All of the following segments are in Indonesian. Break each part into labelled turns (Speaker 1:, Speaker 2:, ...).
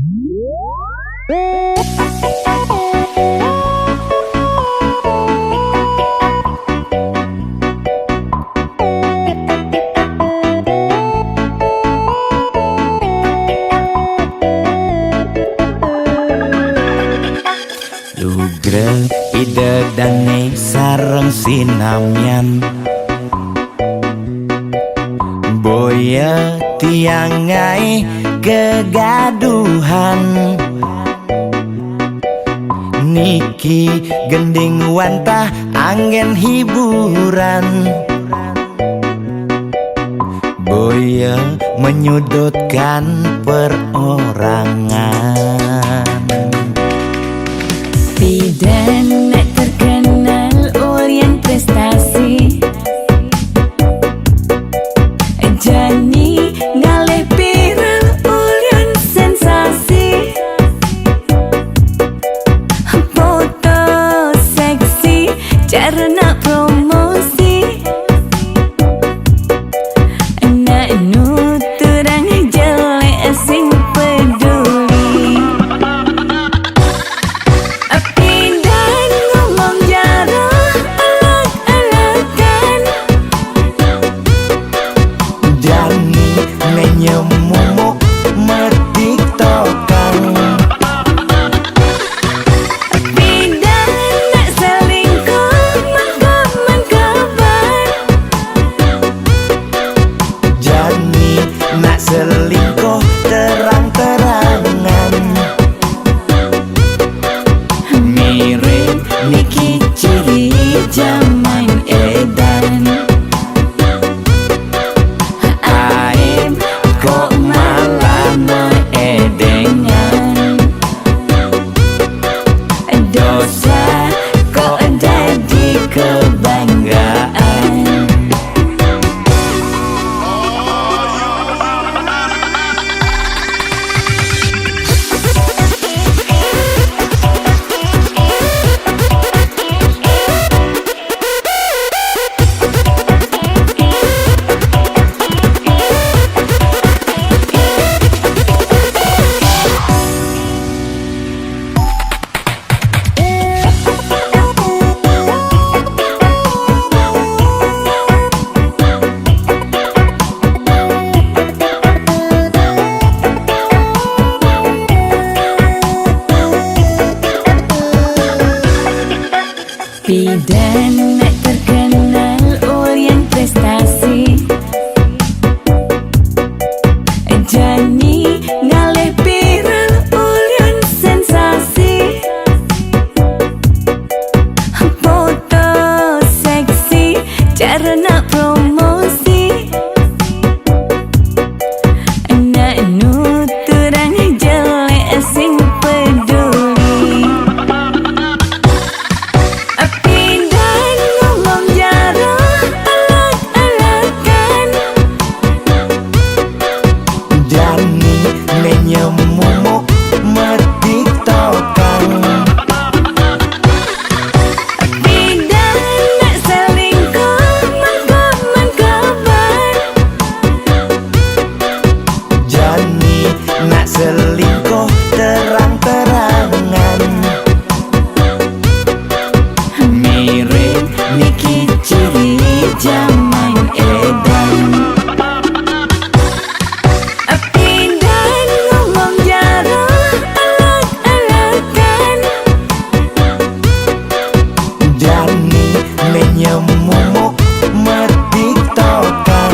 Speaker 1: Lugreng ide dane sareng sinamyan boya tiangai kegaduhan niki gending wantah angin hiburan boya menyudutkan perorangan.
Speaker 2: Bidan terkenal Orient prestasi Jani ngalih viral Orient sensasi foto seksi cara nak promosi nak nuturang jelek sing peduli. Bidan ngomong jarah alak-alakan
Speaker 1: Jani menyemumuk metiktokan
Speaker 2: Bidan nak selingkuh mengkabar
Speaker 1: Jani nak selingkuh terang-terangan
Speaker 2: mirip Niki ciri zaman edan Aib kok malah meedengan dosa kok jadi kebanggaan. Bidan terkenal Orient prestasi Jani ngalih viral Orient sensasi foto seksi cara nak promosi nak nuturang jelek sing peduli. Bidan ngomong jarah alak-alakan
Speaker 1: Jani menyemumuk metiktokan
Speaker 2: Bidan nak selingkuh mengkabar
Speaker 1: Jani nak selingkuh terang-terangan
Speaker 2: mirip Niki ciri zaman edan Bidan ngomong jarah alak-alakan
Speaker 1: Jani menyemumuk metiktokan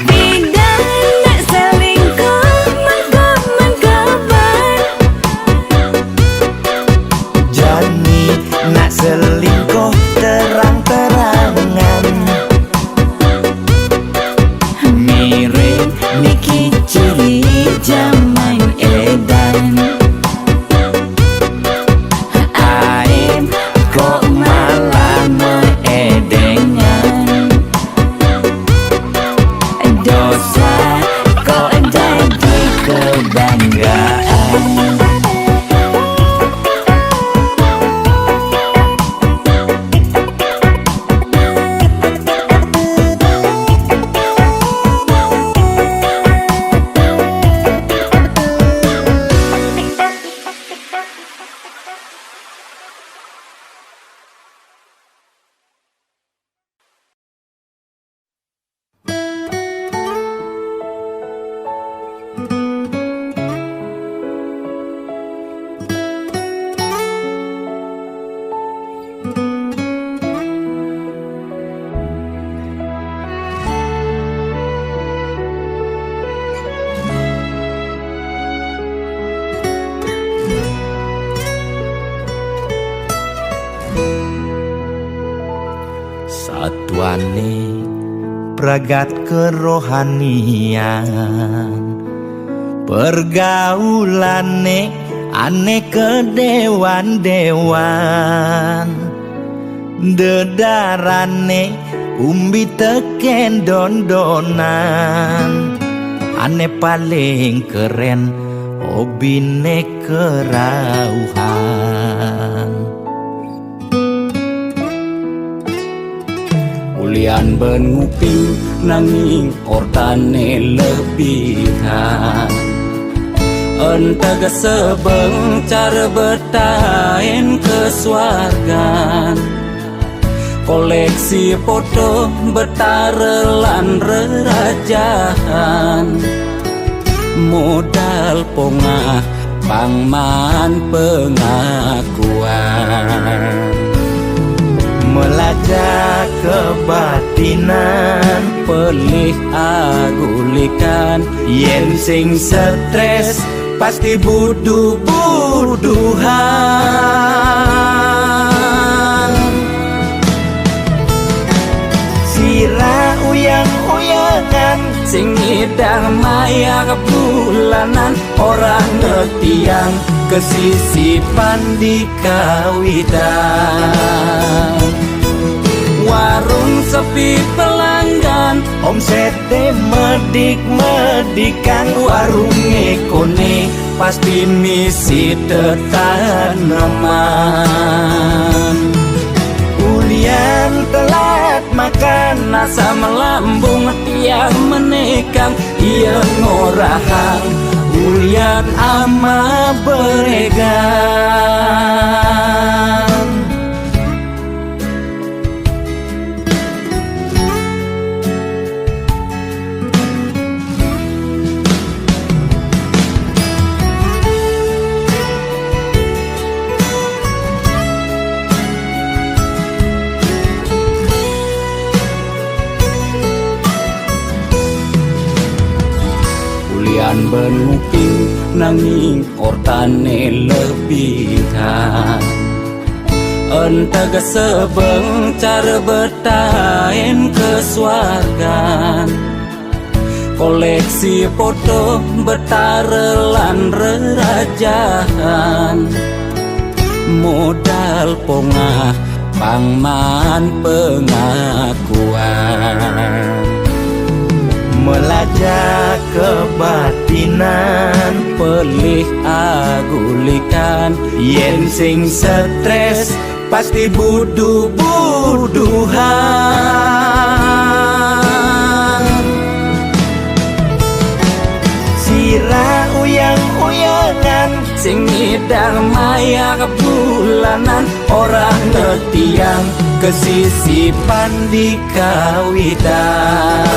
Speaker 2: Bidan nak selingkuh mengkabar
Speaker 1: Jani nak selingkuh terang-terangan
Speaker 2: mirip Niki ciri zaman edan Aib kok malah meedengan dosa kok jadi kebanggaan.
Speaker 1: tuane pragat kerohanian, pergaulane aneh kedewan-dewan, dedarane umbi teken don-donan, aneh paling keren hobine kerauhan.
Speaker 2: Ulian ben nguping nanging ortane lebihan, entega sebeng cara bertain kesuargan, koleksi foto betarelan rerajahan, modal pongah pangman pengakuan,
Speaker 1: melajak kebatinan,
Speaker 2: pelih agulikan,
Speaker 1: yen sing stres pasti buduh-buduhan. Sira uyang-uyangan,
Speaker 2: sing ngidang maya bulanan, orang ngetiang
Speaker 1: kesisipan di kawitan.
Speaker 2: warung sepi pelanggan,
Speaker 1: Omsete medik-medikan,
Speaker 2: warung ekone pasti misi tetaneman.
Speaker 1: ulian telat makan,
Speaker 2: Nasa melambung tiang menekang, ia ngorahang
Speaker 1: ulian ama beregan.
Speaker 2: Ulian benuping nanging ortane lebihan, entega sebeng cara bertain kesuargan, koleksi foto betarelan rerajahan, modal pongah pangman pengakuan,
Speaker 1: melajak kebatinan,
Speaker 2: pelih agulikan,
Speaker 1: yen sing stres pasti buduh-buduhan. Sira uyang-uyangan,
Speaker 2: sing ngidang maya bulanan, orang ngetiang
Speaker 1: kesisipan di kawitan.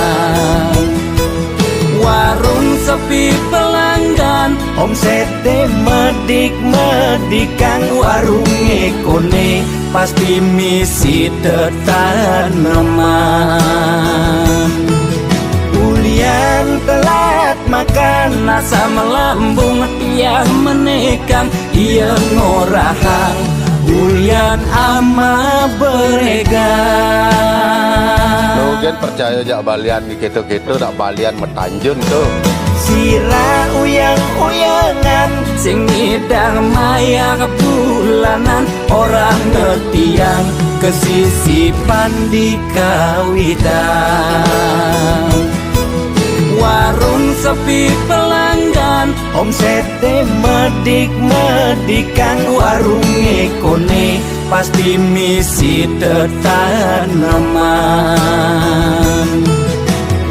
Speaker 2: warung sepi pelanggan,
Speaker 1: Omsete medik-medikan,
Speaker 2: warung ekone pasti misi tetaneman.
Speaker 1: ulian telat makan,
Speaker 2: Nasa melambung tiang menekang, ia ngorahang
Speaker 1: ulian ama beregan.
Speaker 3: Logan percaya jak balian di gitu-gitu nak balian metanjun tuh.
Speaker 1: Sira uyang-uyangan,
Speaker 2: sing ngidang maya bulanan, orang ngetiang
Speaker 1: kesisipan di kawitan.
Speaker 2: warung sepi pelanggan,
Speaker 1: Omsete medik-medikan,
Speaker 2: warung ekone pasti misi tetaneman.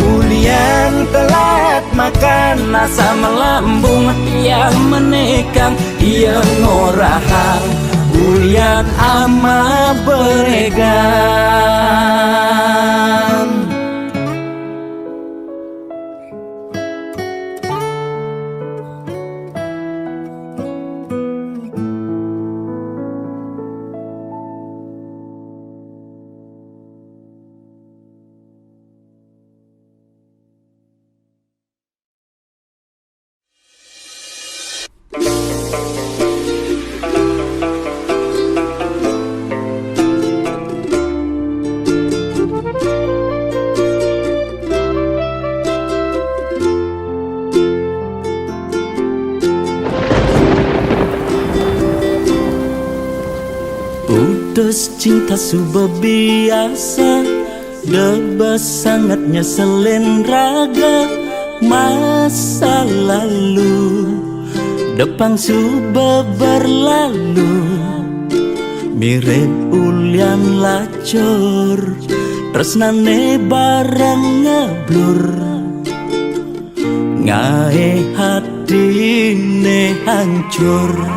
Speaker 1: ulian telat makan,
Speaker 2: Nasa melambung tiang menekang, ia ngorahang
Speaker 1: ulian ama beregan.
Speaker 2: putus cinta sudah biasa, debas sangatnya selen raga. Masa lalu depan sudah berlalu, mirip ulian lacur, tresnane barang ngeblur. Ngae hatine hancur.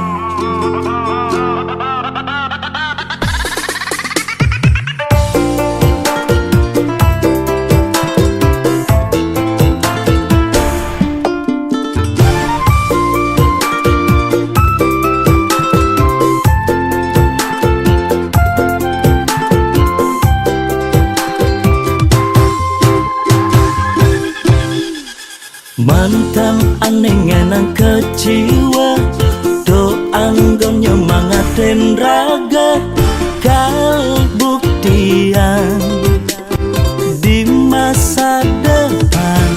Speaker 2: Mantan aneh ngenang kecewa, do anggon nyemangatin raga. Kal buktian di masa depan,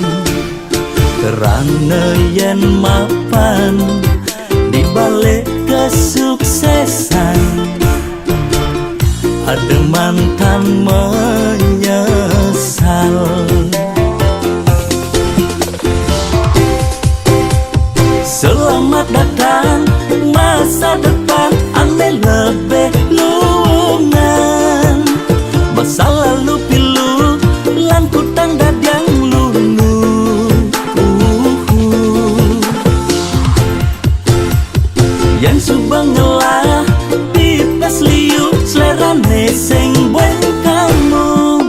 Speaker 2: kerana yen mapan di balik kesuksesan. Ada mantan menyesal. Selamat datang masa depan, ane lebih lungan. Masa lalu pilu, lan kutang dadang lulu. Yang subang ngelah, pipes liu, selerane sing bueng kamu.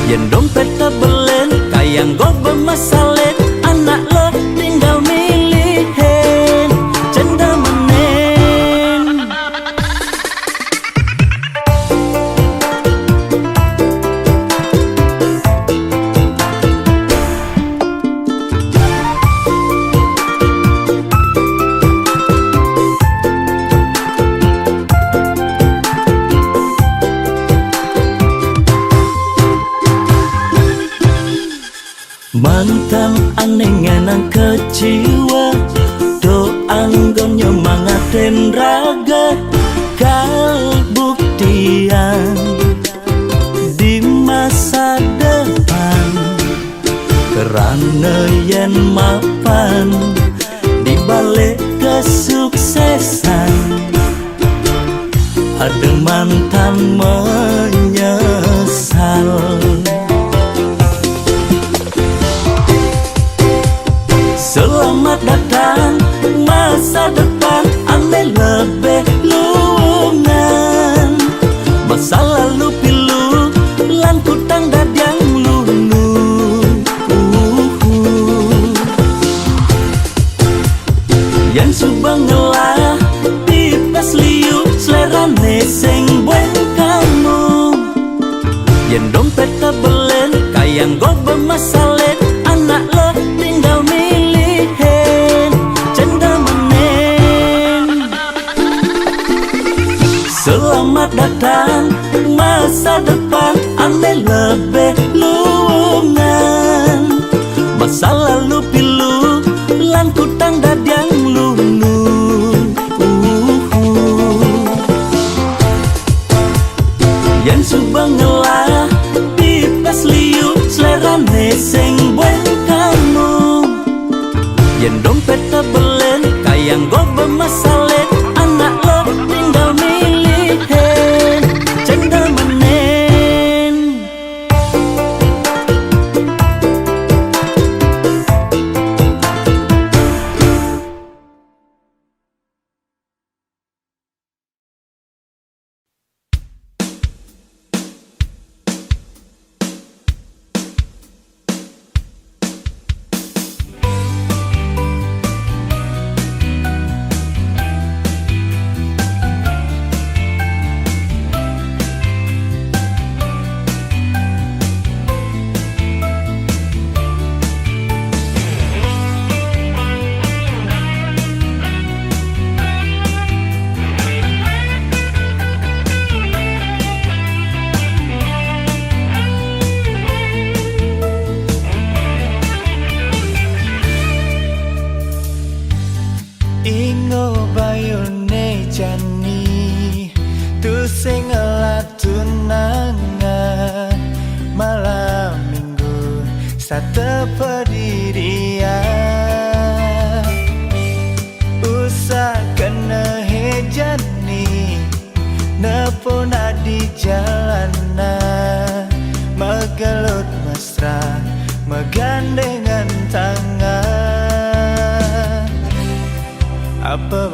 Speaker 2: Yang dompet tebelen, kayang go bermasalet, anak lo tinggal milihin, cenda menen. Mantan aneh ngenang kecewa, do anggon nyemangatin raga. Kal buktian di masa depan, kerana yen mapan di balik kesuksesan. Ada mantan menyesal. Selamat datang masa depan, ane lebih lungan. Masa lalu pilu, lan kutang dadang lulu. Yang subang ngelah, pipes liu, selerane sing bueng kamu. Yang dompet tebelen, kayang go bermasalet, anak lo tinggal milihin, cenda menen. Selamat datang masa depan, ane lebih lungan. Masa lalu pilu, lan kutang dadang lulu. Yang subang ngelah, pipes liu, selerane sing bueng kamu. Yang dompet tebelen, kayang go bermasalet, anak lo tinggal milihin, cenda menen.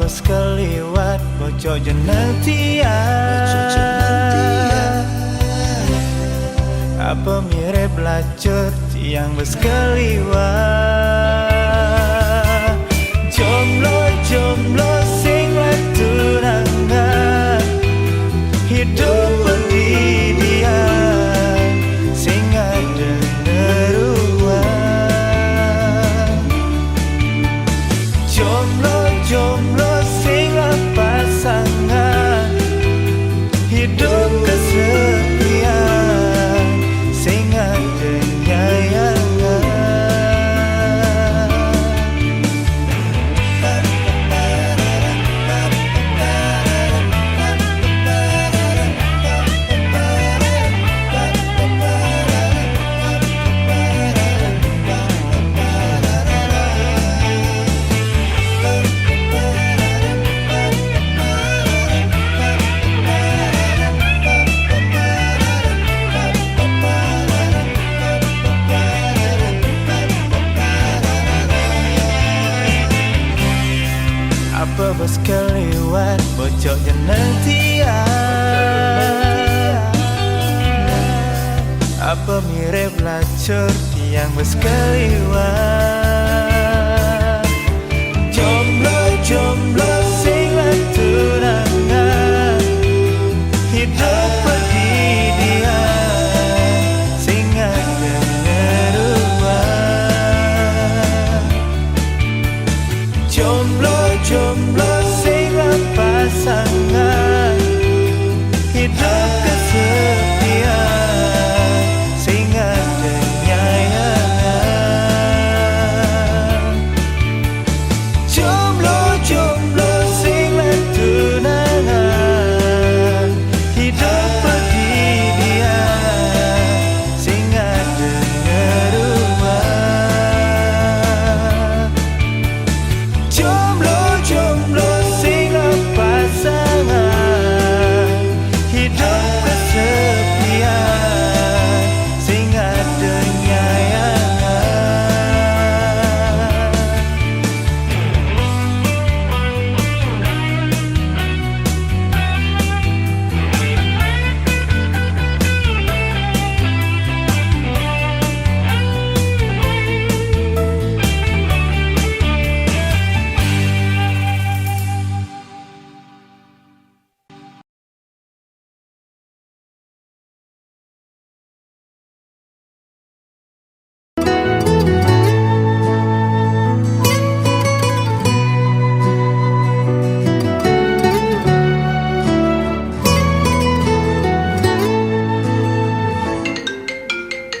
Speaker 1: bos keliwat bocok jeneng tiang. Apa mirip belacut tiang bos keliwat. Jomblo sing tunangan hidup pendidikan sing ada neruan. Jomblo sing pasangan hidup kesepian sing ada nyayangan. Apa bos keliwat bocok jeneng tiang. Apa mirip lacur tiang bos keliwat. Jomblo sing tunangan hidup pendidikan sing ada neruan. Jomblo sing pasangan hidup kesepian sing ada nyayangan. Jomblo sing tunangan hidup pendidikan sing ada neruan. Jomblo sing pasangan hidup kesepian sing ada nyayangan.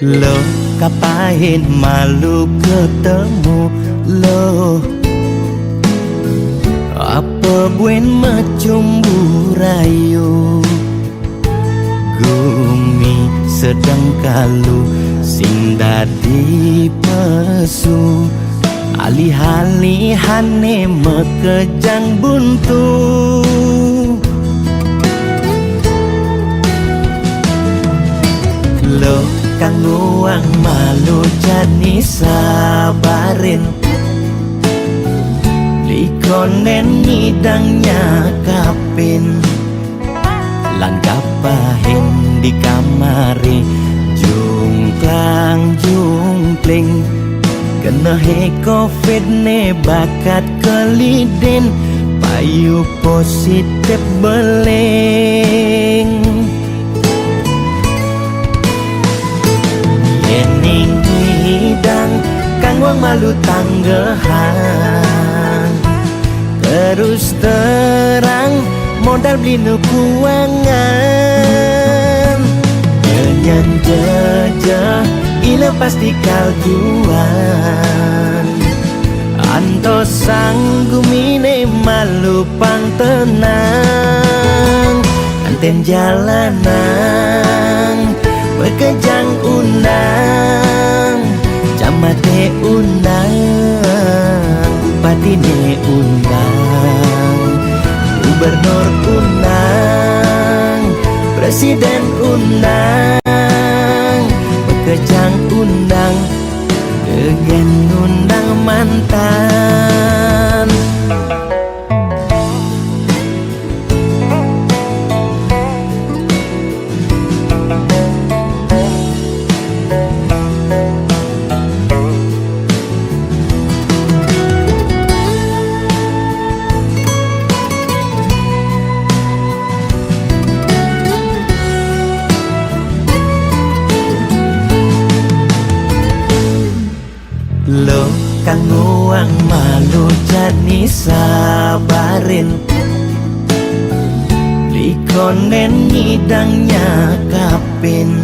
Speaker 2: Lo kapain malu ketemu lo. Apa buen macumbu rayu. Gumi sedang kalu sing dadi pesu. Alih-alihane mekejang buntu. Lo kang nguang malu jani sabarin. Likonen ngidangnya kapin. Lan kapahin di kamari. Jungkling kena he covid ne bakat kelidin. Payu positif beling. Yening hidang kang wang malu tanggehan. Terus terang modal beli nukuangan. Nyanyan jejah ila pasti kaljuan. Anto sanggumine malu pang tenang. Anten jalanan bekejang undang. Camate undang, bupatine undang, gubernur undang, presiden undang, bekejang undang, gegen undang mantan. Doang malu jadi sabarin Likonen nyidangnya kapin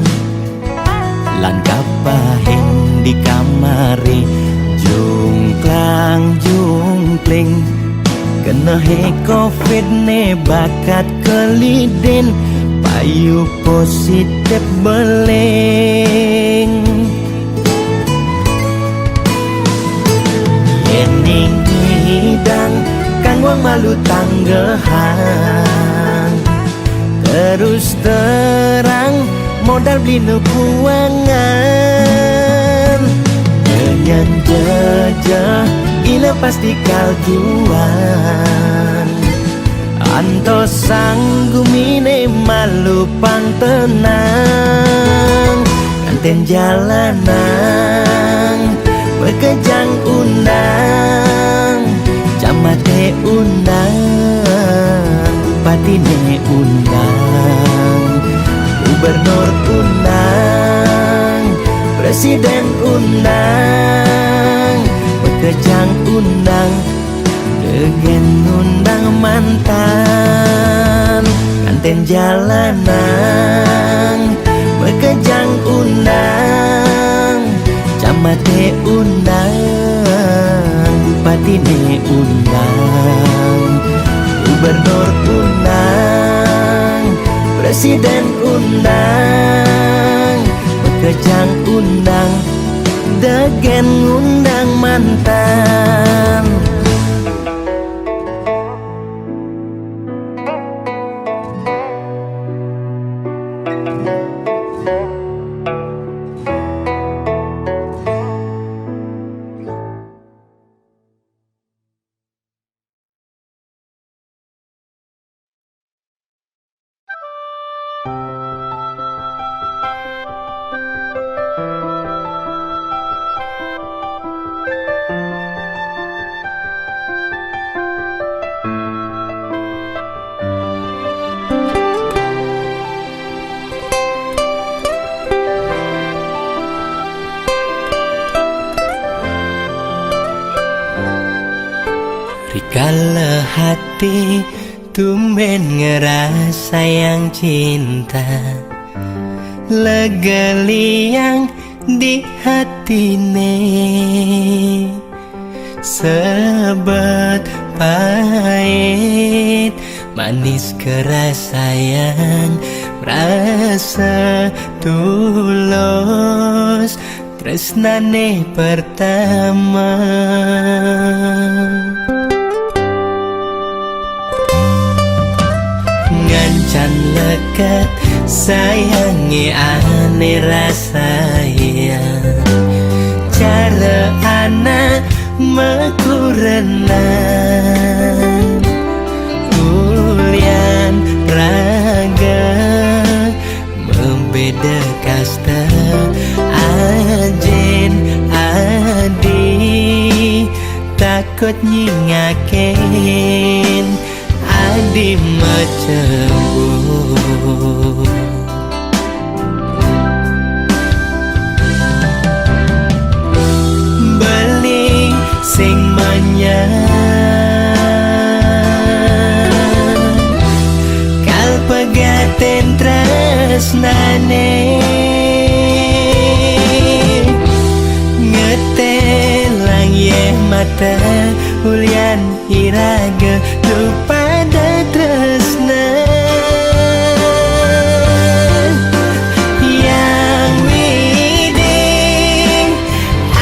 Speaker 2: Lan kapahin di kamari Jungklang jungkling Kena he covid ne bakat kelidin Payu positif beleng Yening hidang Kang wang malu tanggehan Terus terang modal beli nukuangan Dengan jejah gila pasti kaljuan Anto sanggumine malu pang tenang Kanten jalanan Bekejang undang Camate undang Patine undang Gubernur undang Presiden undang Bekejang undang Degen undang mantan Kanten jalanan Bekejang undang Camate undang Bupatine undang Gubernur undang Presiden undang Bekejang undang Degen undang mantan Rikala hati tumben ngerasa yang cinta Legeliang di hatine Sebet pahit Manis keras sayang Rasa tulus Tresnane pertama Ngancan lekat sayangi ane rasanya Cara anak mekurenan Ulian raga Membeda kasta Ajen adi Takut nyingakin Adi macembur Beli sing manyang Kal pegaten tresnane Ngetelang ye mata Ulian iraga Lupada tresna Yang widing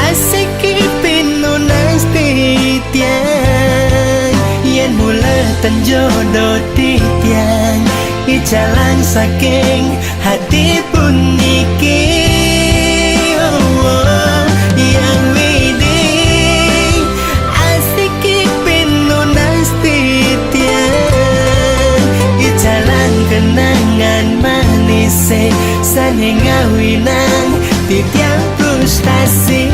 Speaker 2: Asik ipin nunas titiang Yen mula tenjodoh titiang Icalang saking hati pun niki Yang widing Asik ipin nunas titiang Icalang kenangan manise Sane ngawinang titiang frustasi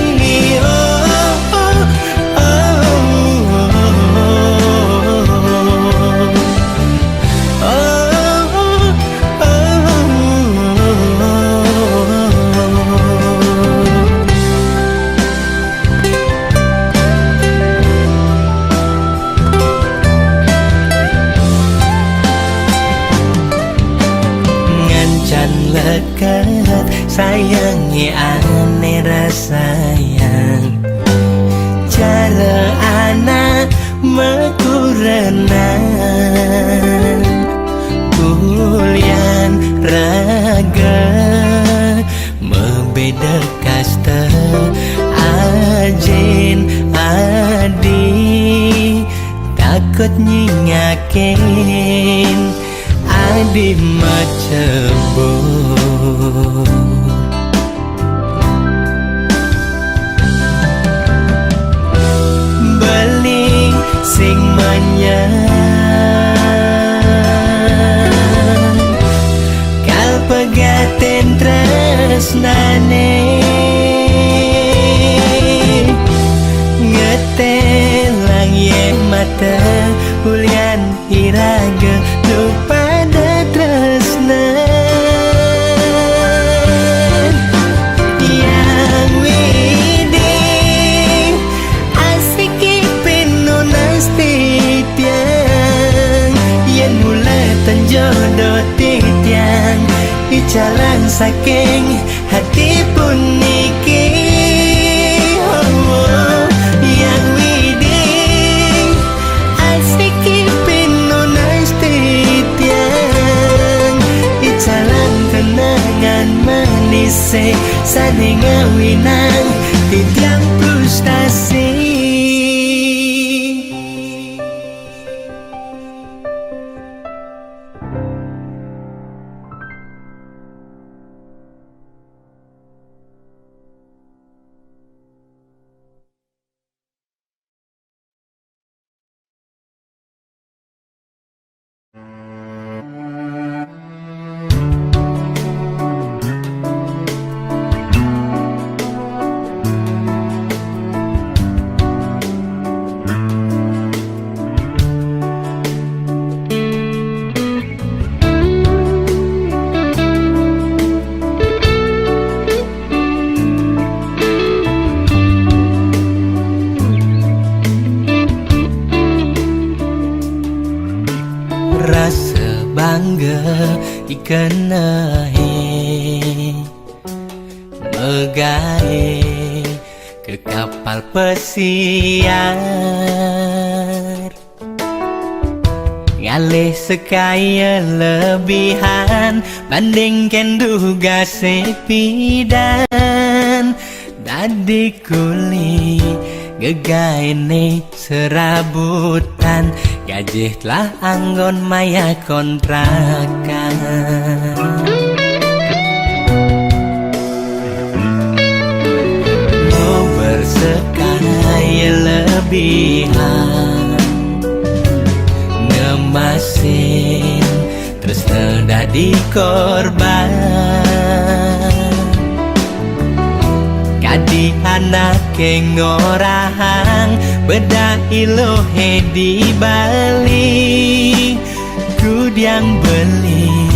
Speaker 2: sayangi ane rasayang cara anak mekurenan bulian raga membeda kasta ajen adi takut nyingakin adi macebut beling sing menyang kal pegaten tresnane ngetelang ye mata ulian iraga lupada tresna yang widing asiki penunas titiang yen mulatan jodoh titiang icalan saking hati pun niki yang widing asiki penunas titiang icalan kenangan manis saning ngawinang titiang frustasi. Rasa bangga ikenahe megahe ke kapal pesiar ngalih sekaya lebihan bandingkan duga sepidan dadi kuli gegaene serabutan gajih telah anggon maya kontrakan lo bersekaya lebihan ngemasin terus terdadi korban kadi anak ngorahang beda ilohe di Bali kudiang beli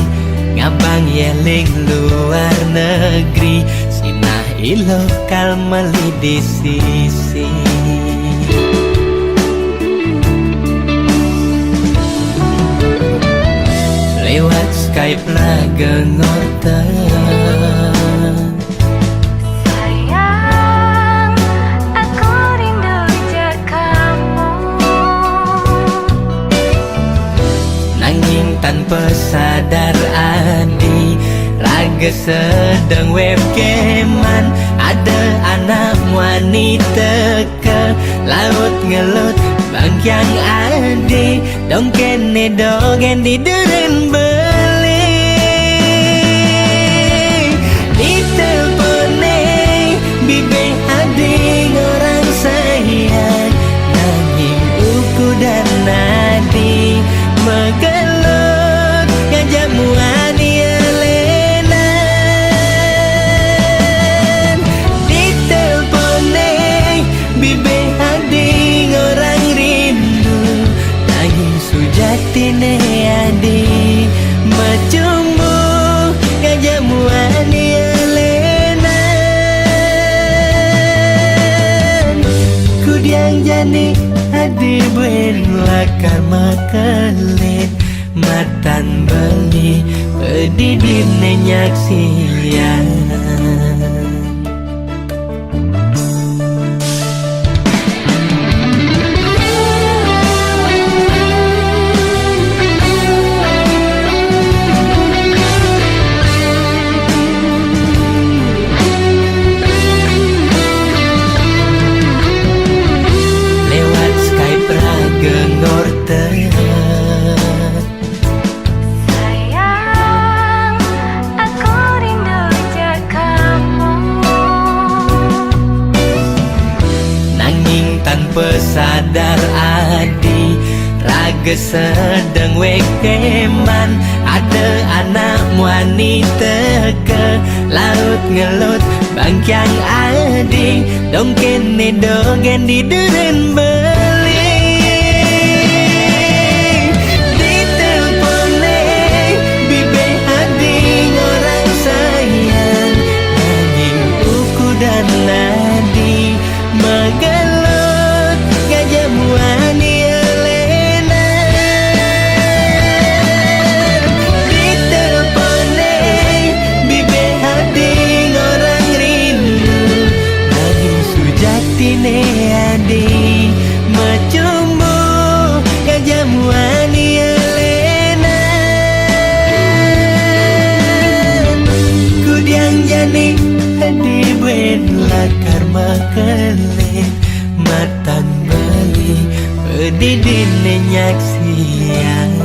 Speaker 2: ngabang yeling luar negeri sinah ilo kalmeli di sisi lewat Skype lah gengorten tanpa sadar adi raga sedang webcaman ada anak wanita ke laut ngelut bangkyang adi dong kene dogen di deren beli di telepone bibe adi orang sayang nanging uku dan nadi megelut ngajamuan elenan di telepone bibe adi orang rindu nanging sujatine adi macumbu ngajamuan elenan kudiang jani adi berlakar makelit matan beli pedidin nyaksian pesadar adi raga sedang wekeman ada anak wanita ke laut ngelut bangkyang adi dong kene dogen di deren beli di telpone bibe hadi orang sayang nanging buku dan nadi magelut gajah muani Tine adi macumbu kajamuan elena kudiang jani adi buen lakar makelin matang bali pedidin nyaksian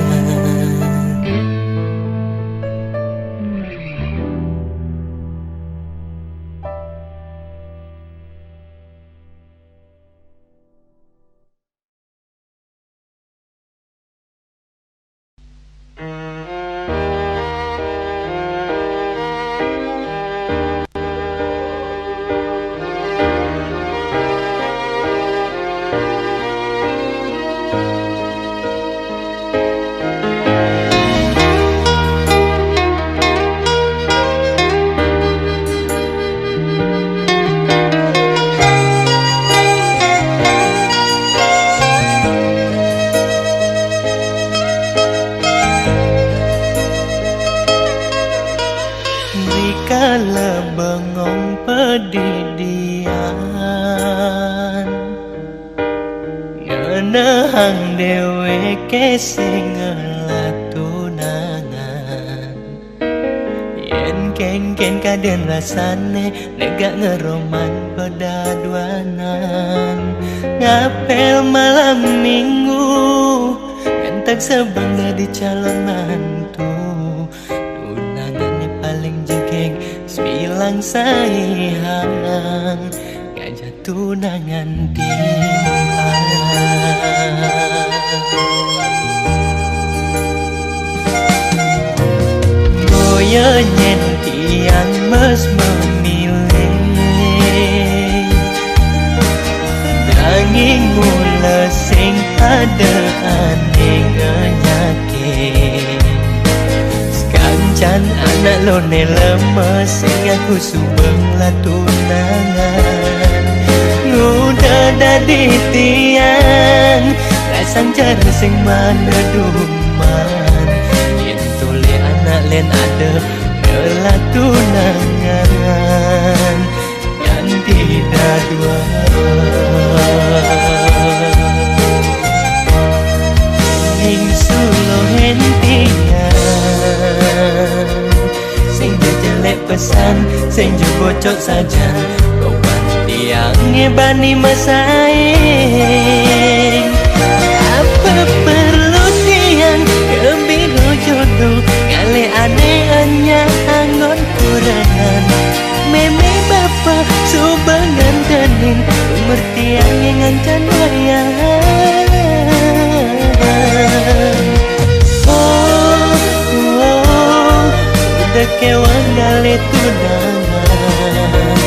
Speaker 2: bengong pedidian ngenehang dewe kesing latunangan yen ken kaden rasane negak ngeroman pedaduanan ngapel malam minggu ngentak sebangga di calon mantu Semilang sayang gajah tunangan timpang Boyo nyen tiang mes memilih Nanging mula sing ada aneh nyakit Can anak lo ne lemes sing aku subeng latunangan Nguda dadi tiang rasang cara sing mana duman Yen tuli anak len ada latunangan ganti dadua Ning sulo hentian Sing jelek pesan, sing bocok saja Bawan tiang ngebani masaing Apa perlu tiang kebiru jodoh Ngale aneh-aneh anggon kurangan Meme bapa subangan tening Umur tiang yang ngancan wayang Kewang gale tunangan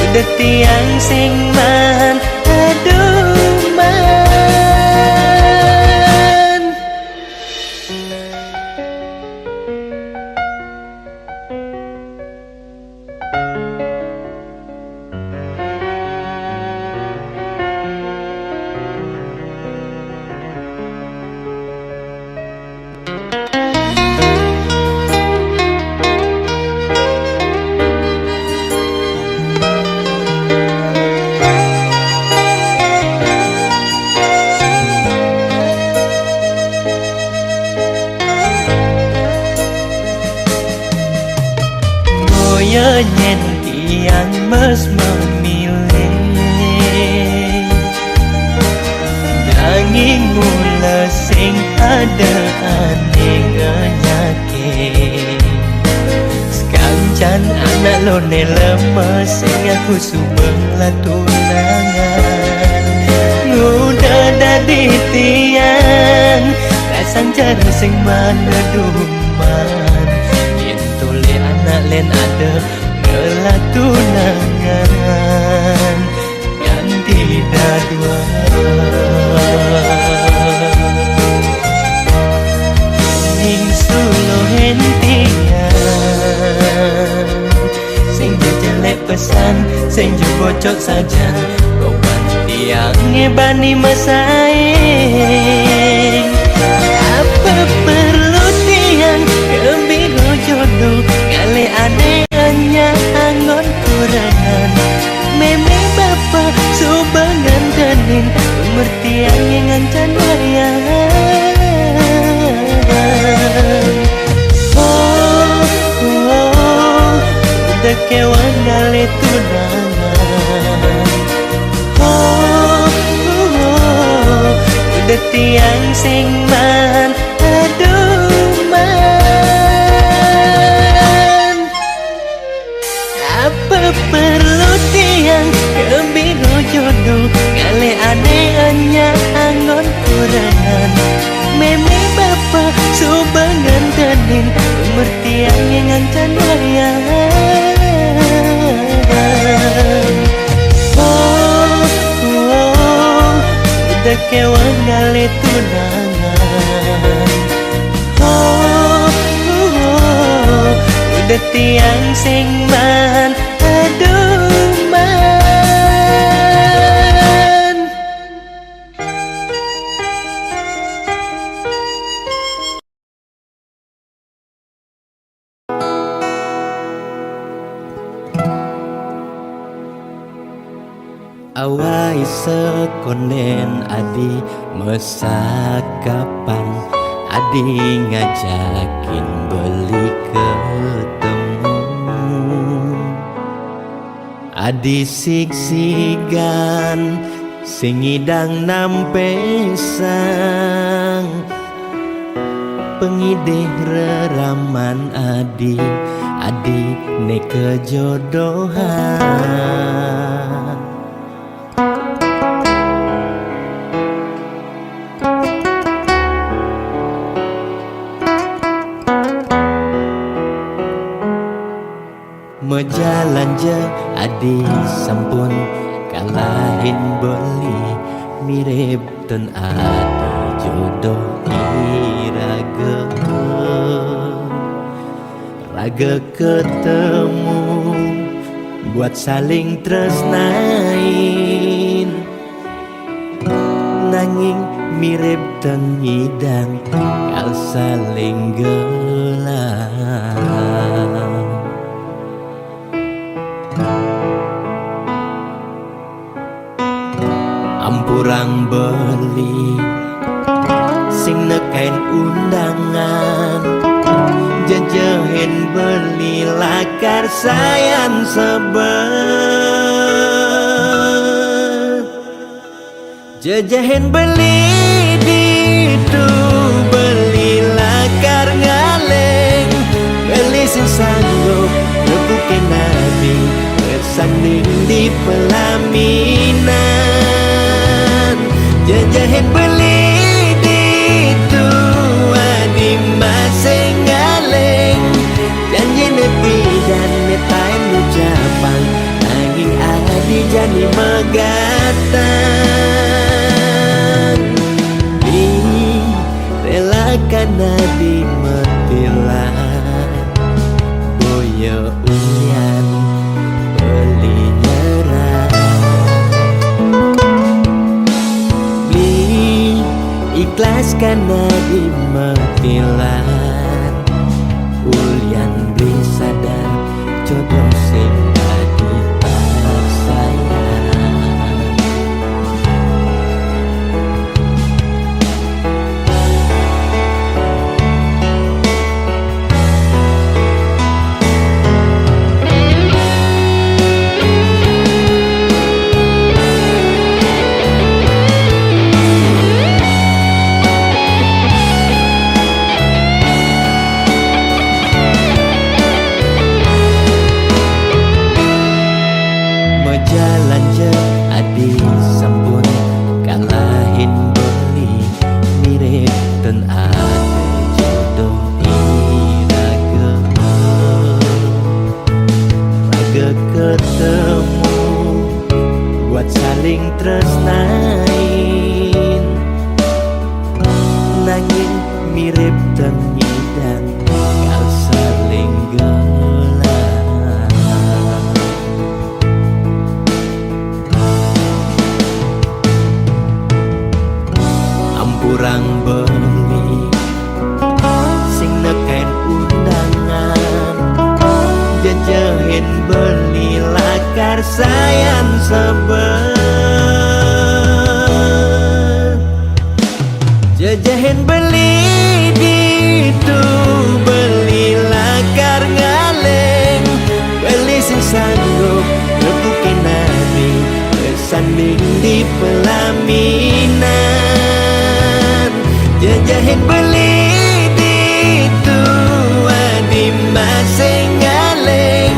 Speaker 2: udah tiang sing man aduh man nyen tiang mes memilih Nanging mula sing ada aneh nyakit Sekancan
Speaker 1: Tunan anak lo ne lemes sing aku sumeng lah tunangan Nguda dadi tiang Rasang cara sing mana duman Yen tole anak len ada ngelah tunangan Ganti dadua Ning sulo hentian Sing jelek pesan Sing bocok saja Koban tiang ngebani masaing Apa perlu tiang Kebiro jodoh Kali aneh-aneh angon kurangan Meme bapa subangan tenin Umur tiang yang ngancan wayang Udah kewan kali tunangan Udah tiang sing man Aduh man Apa perlu tiang Kebiro jodoh Kali aneh-aneh angon kurangan Meme bapa subangan tenin Umur tiang yang ngancan wayang Udah kewan kali tunangan Udah tiang sing man Aduh man Awai sekonen adi mesakapan Adi ngajakin beli ketemu Adi siksigan singidang nampesang Pengideh reraman adi ne kejodohan Mejalan je adi sampun kalahin beli mirip ten adi jodoh raga ketemu buat saling tresnain nanging mirip ten ngidang kal saling gelang ampurang beli sing nekain undangan jajahin beli lakar sayan sebet jajahin beli ditu beli lakar ngaleng beli sing sanggup rebukin nabi bersanding di pelaminan jajahin beli ditu adi masing ngaleng janji nepi dan netain ucapan nanging adi jadi megatan di relakan adi metilan boyo uyan beli nyerah beli ikhlaskan adi metilan ulian beli sadar jodoh sing adi sayang saling tresnain, nanging mirip tengidang kal saling gelah. Ampurang beli sing neken undangan, jajahin beli lakar sayan sebel. Jajahin beli ditu, beli lakar ngaleng, beli sing sanggup ngebukin nari kesanding di pelaminan. Jajahin beli ditu adi masing ngaleng,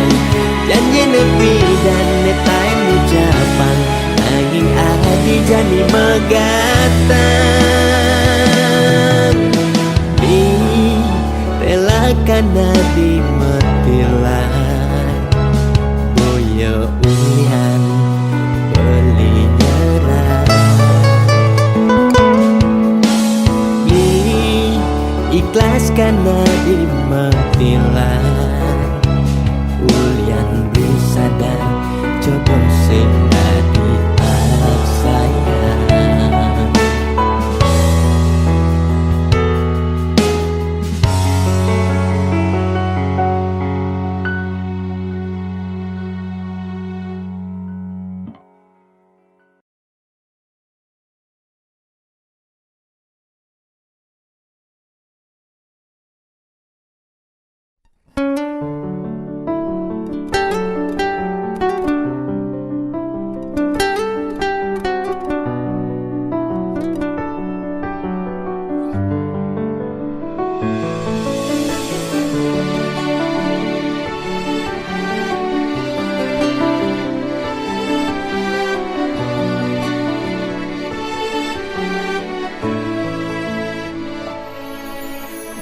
Speaker 1: janji nepi dan netain ucapan nanging adi jani megatan. Di relakan adi metilan, boyo ulian beli nyerah. Di ikhlaskan adi metilan, ulian bisa dan jodoh sing adi sayang.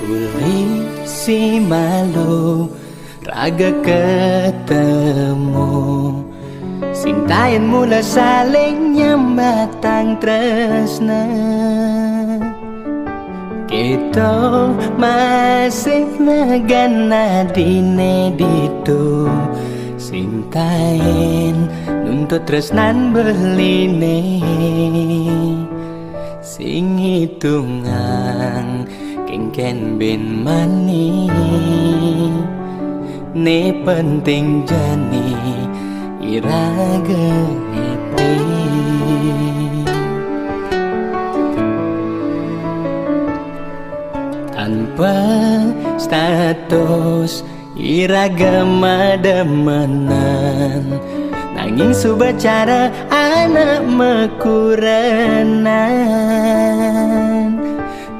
Speaker 1: Uli si malu raga ketemu, sintayan mula saling nyambatang tresna. Kita masih nagana dine ditu, sintayan nuntut tresnan beline, sing hitungan kengken bin mani. Ne penting jani iraga happy. Tanpa status iraga mademenan, nanging subacara anak mekuranan.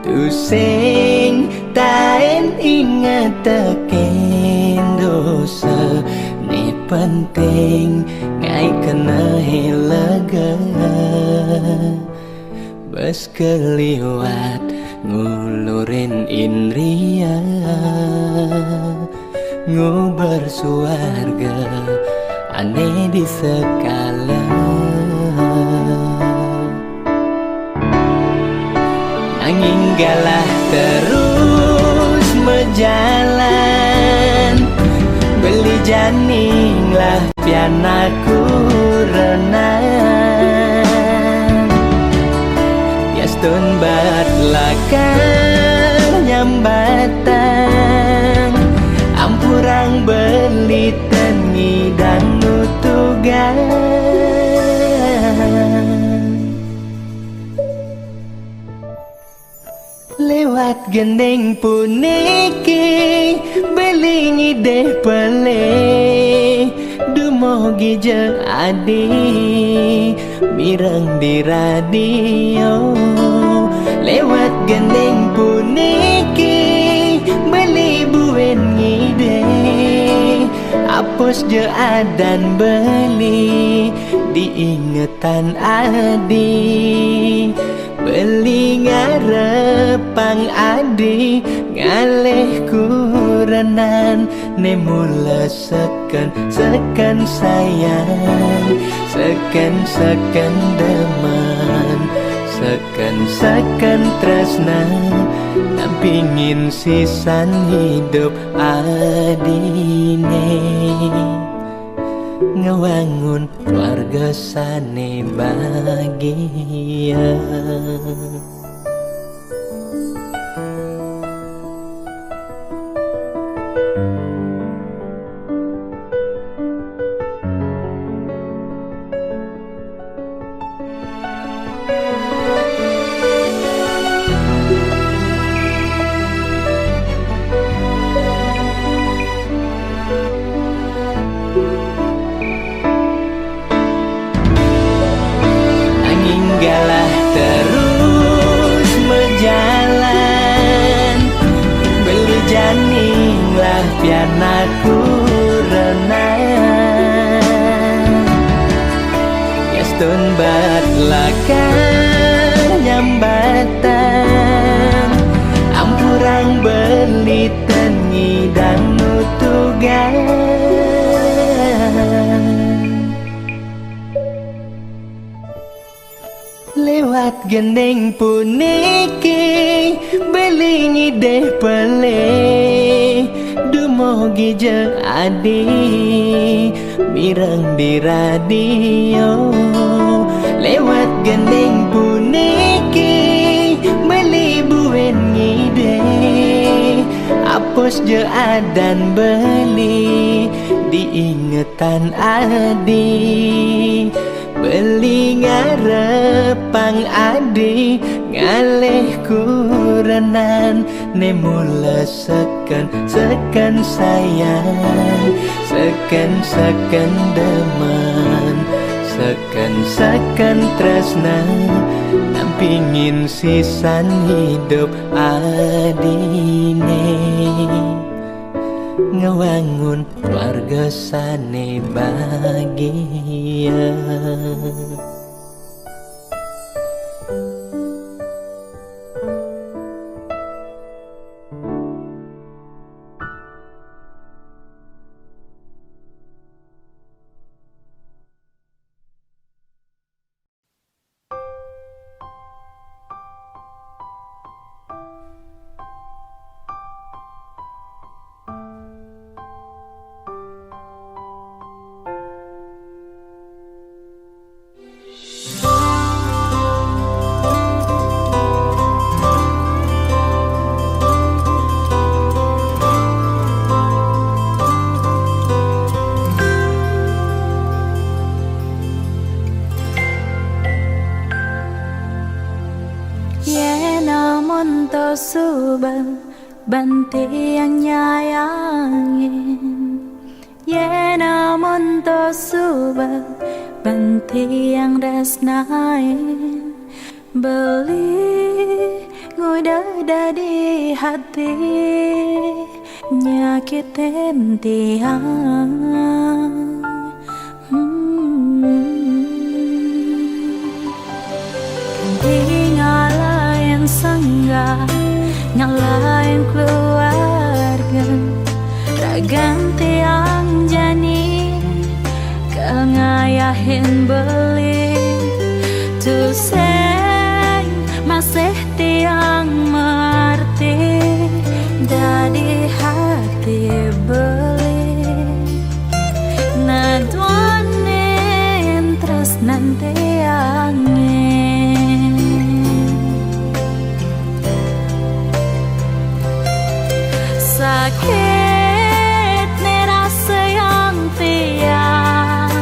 Speaker 1: Tusing tain ingat teken dosa, ni penting ngai kena hilaga. Bas keliwat ngulurin indria, ngubar suarga aneh di sekala. Angin galah terus menjalan, beli janing lah pianaku renang. Yastun bat lakar nyambatan, ampurang beli tengi dan nutugan. Lewat gendeng puniki beli ngide pele, dumogi je adi mirang di radio. Lewat gendeng puniki beli buen ngide, apos je adan beli diingetan adi. beli ngarepang adi ngalih kurenan nemula seken sayang seken demen seken tresna nampingin sisan hidup adine ngewangun keluarga sane bahagia. Galah terus berjalan beli janing lah pianaku renang Yastun bat lakang nyambatan ampurang beli tengi dan nutugan lewat gendeng puniki beli ngideh pele dumogi je adi mireng di radio lewat gendeng puniki beli buen ngideh apos je adan beli diingetan adi beli ngarepang adi ngalih kurenan nemula seken sayang seken demen seken tresna nampingin sisan hidup adine ngewangun keluarga sane bahagia.
Speaker 4: Subal banti yang nyayangin ye namun to subal banti yang desnain beli ngudah di hati nyakitin tiang ngalahin sangga ngalahin keluarga raganti yang jani kengayahin beli tuseng masih tiang mengerti dari hati beli naduanin terus nanti angin sakit nih rasa yang tiang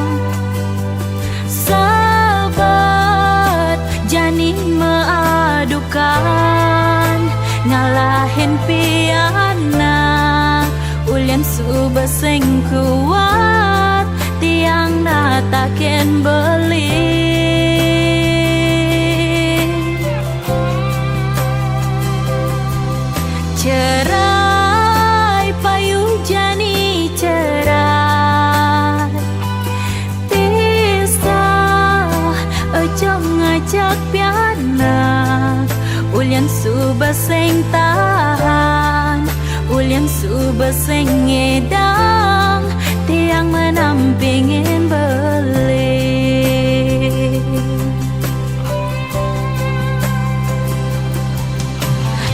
Speaker 4: sahabat jani mengadukan ngalahin piana ulian subaseng kuat tiang natakin beli cerai payu jani cerai pisah ojong ngajak piana Ulian subaseng tahan, ulian subaseng ngedang, tiang menampingin beli.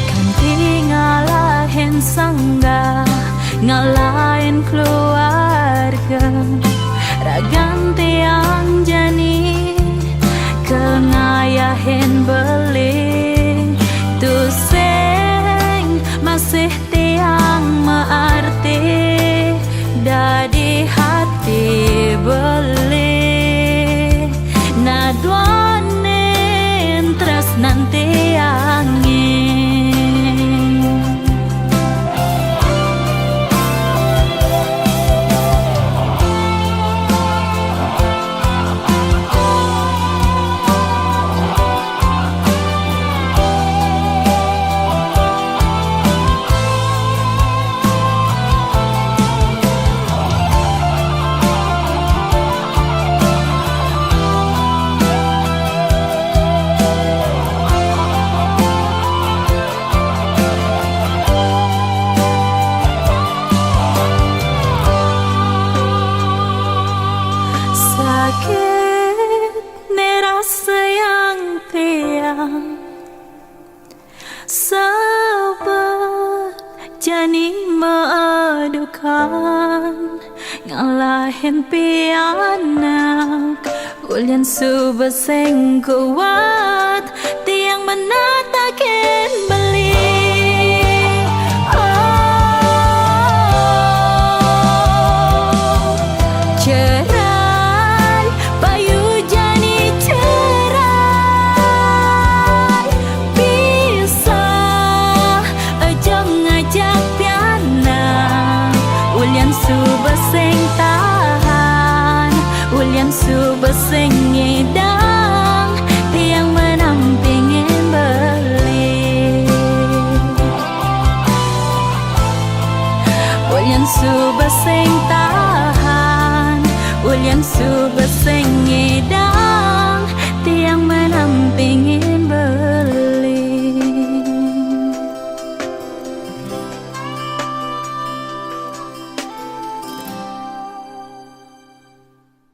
Speaker 4: Kan tingalahin sangga, ngalahin keluarga, ragan tiang jani, kengayahin beli. Tuseng masih tiang maarti, dadi hati beli. Naduanin terus nanti angin. Sakit nih rasa yang tiang, sabar jani mengadukan, ngalahin pianak, ulian subaseng kuat, tiang menatakin beli.